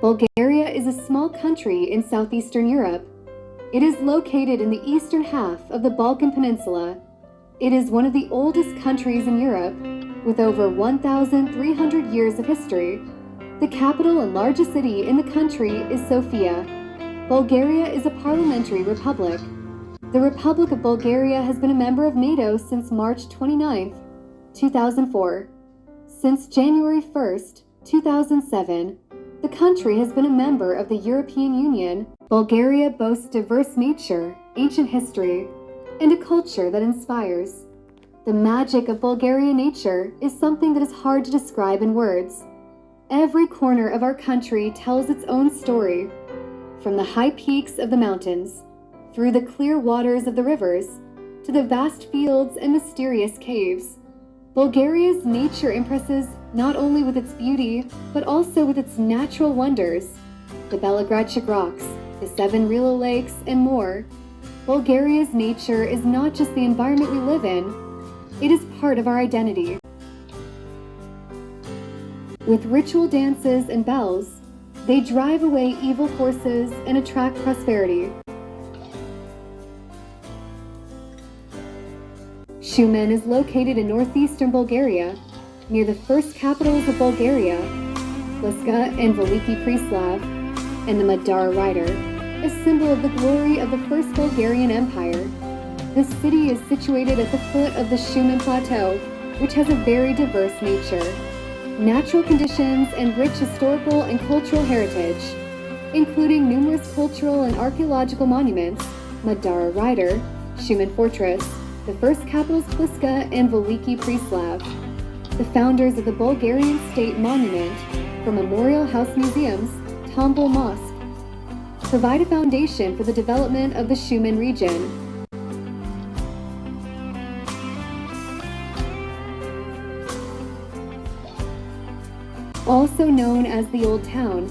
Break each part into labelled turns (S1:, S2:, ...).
S1: Bulgaria is a small country in southeastern Europe. It is located in the eastern half of the Balkan Peninsula. It is one of the oldest countries in Europe, with over 1,300 years of history. The capital and largest city in the country is Sofia. Bulgaria is a parliamentary republic. The Republic of Bulgaria has been a member of NATO since March 29, 2004. Since January 1, 2007, the country has been a member of the European Union. Bulgaria boasts diverse nature, ancient history, and a culture that inspires. The magic of Bulgarian nature is something that is hard to describe in words. Every corner of our country tells its own story. From the high peaks of the mountains, through the clear waters of the rivers, to the vast fields and mysterious caves, Bulgaria's nature impresses not only with its beauty, but also with its natural wonders, the Belogradchik rocks, the 7 Rila lakes, and more. Bulgaria's nature is not just the environment we live in, it is part of our identity. With ritual dances and bells, they drive away evil forces and attract prosperity. Shumen is located in northeastern Bulgaria, near the first capitals of Bulgaria, Svetulka and Veliki Preslav, and the Madara Rider, a symbol of the glory of the First Bulgarian Empire. The city is situated at the foot of the Shumen Plateau, which has a very diverse nature, natural conditions, and rich historical and cultural heritage, including numerous cultural and archaeological monuments, Madara Rider, Shumen Fortress, the first capitals Pliska and Veliki Preslav. The founders of the Bulgarian State Monument, from Memorial House Museums, Tombol Mosque, provide a foundation for the development of the Shumen region. Also known as the Old Town,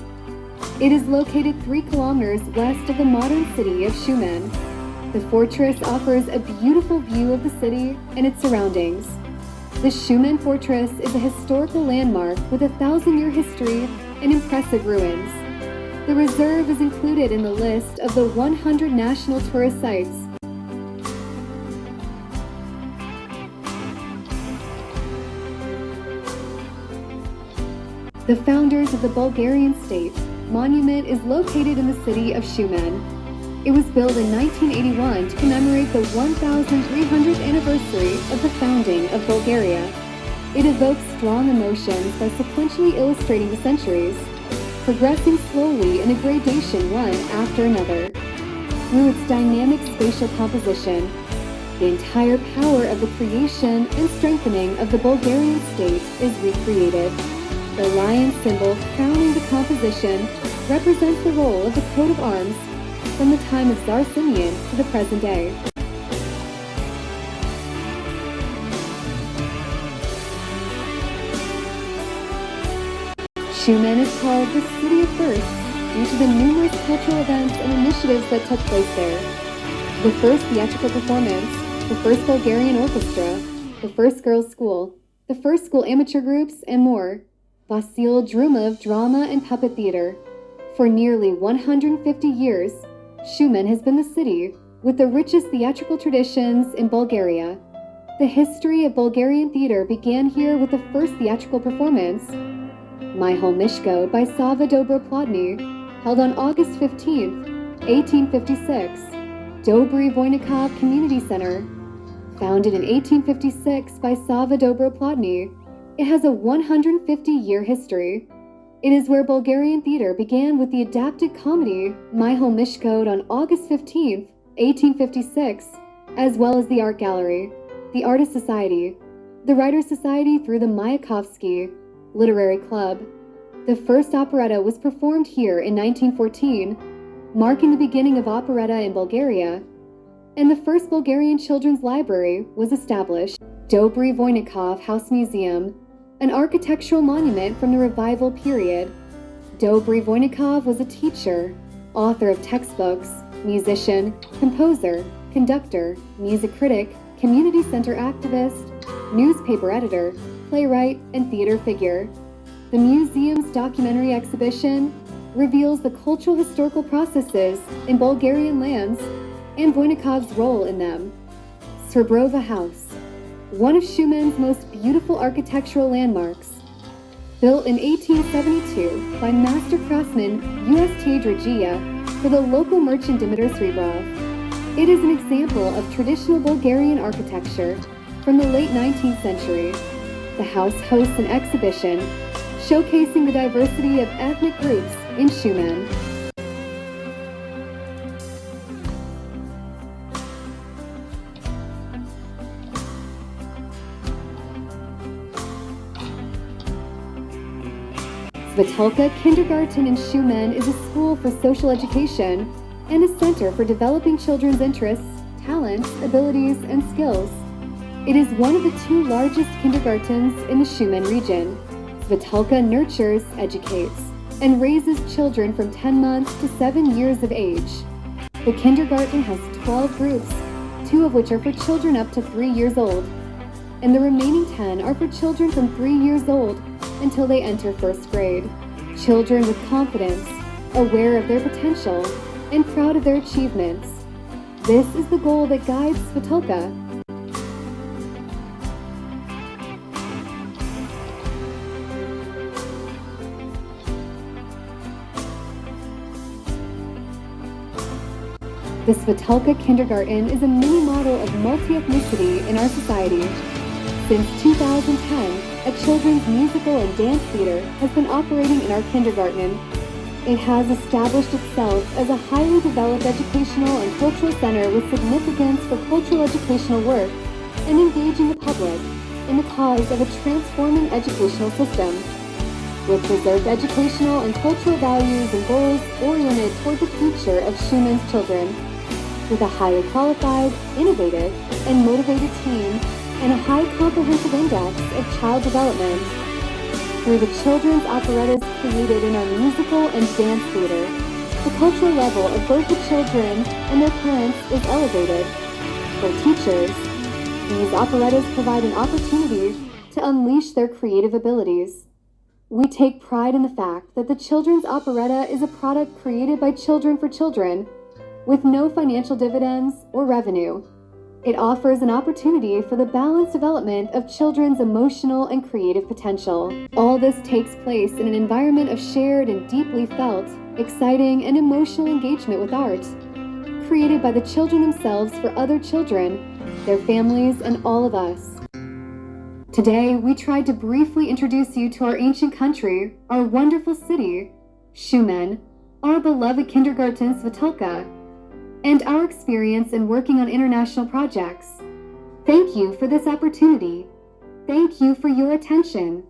S1: it is located 3 kilometers west of the modern city of Shumen. The fortress offers a beautiful view of the city and its surroundings. The Shumen Fortress is a historical landmark with a 1,000-year history and impressive ruins. The reserve is included in the list of the 100 national tourist sites. The founders of the Bulgarian state monument is located in the city of Shumen. It was built in 1981 to commemorate the 1,300th anniversary of the founding of Bulgaria. It evokes strong emotions by sequentially illustrating the centuries, progressing slowly in a gradation one after another. Through its dynamic spatial composition, the entire power of the creation and strengthening of the Bulgarian state is recreated. The lion symbol crowning the composition represents the role of the coat of arms from the time of Tsar Simeon to the present day. Shumen is called the City of Firsts due to the numerous cultural events and initiatives that took place there. The first theatrical performance, the first Bulgarian orchestra, the first girls' school, the first school amateur groups, and more. Vasil Drumov Drama and Puppet Theater. For nearly 150 years, Shumen has been the city with the richest theatrical traditions in Bulgaria. The history of Bulgarian theater began here with the first theatrical performance, My Home Mishko by Sava Dobroplodny, held on August 15, 1856. Dobry Voynikov Community Center, founded in 1856 by Sava Dobroplodny. It has a 150-year history. It is where Bulgarian theater began with the adapted comedy My Home Mishko on August 15, 1856, as well as the Art Gallery, the Artist Society, the Writers' Society through the Mayakovsky Literary Club. The first operetta was performed here in 1914, marking the beginning of operetta in Bulgaria, and the first Bulgarian children's library was established. Dobry Voynikov House Museum, an architectural monument from the Revival period. Dobry Voynikov was a teacher, author of textbooks, musician, composer, conductor, music critic, community center activist, newspaper editor, playwright, and theater figure. The museum's documentary exhibition, reveals the cultural historical processes in Bulgarian lands and Voynikov's role in them. Srebrova House, one of Shumen's most beautiful architectural landmarks. Built in 1872 by master craftsman UST Dragia for the local merchant Dimitar Srebrov, it is an example of traditional Bulgarian architecture from the late 19th century. The house hosts an exhibition showcasing the diversity of ethnic groups in Shumen. Svetulka Kindergarten in Shumen is a school for social education and a center for developing children's interests, talents, abilities, and skills. It is one of the 2 largest kindergartens in the Shumen region. Svetulka nurtures, educates, and raises children from 10 months to 7 years of age. The kindergarten has 12 groups, 2 of which are for children up to 3 years old, and the remaining 10 are for children from 3 years old until they enter 1st grade. Children with confidence, aware of their potential, and proud of their achievements. This is the goal that guides Svetulka. The Svetulka Kindergarten is a mini model of multi-ethnicity in our society. Since 2010, a children's musical and dance theater has been operating in our kindergarten. It has established itself as a highly developed educational and cultural center with significance for cultural educational work and engaging the public in the cause of a transforming educational system. With preserved educational and cultural values and goals oriented toward the future of Shumen's children. With a highly qualified, innovative, and motivated team, and a high comprehensive index of child development. Through the children's operettas created in our musical and dance theater, the cultural level of both the children and their parents is elevated. For teachers, these operettas provide an opportunity to unleash their creative abilities. We take pride in the fact that the children's operetta is a product created by children for children, with no financial dividends or revenue. It offers an opportunity for the balanced development of children's emotional and creative potential. All this takes place in an environment of shared and deeply felt, exciting and emotional engagement with art, created by the children themselves for other children, their families, and all of us. Today, we tried to briefly introduce you to our ancient country, our wonderful city, Shumen, our beloved kindergarten Svetulka, and our experience in working on international projects. Thank you for this opportunity. Thank you for your attention.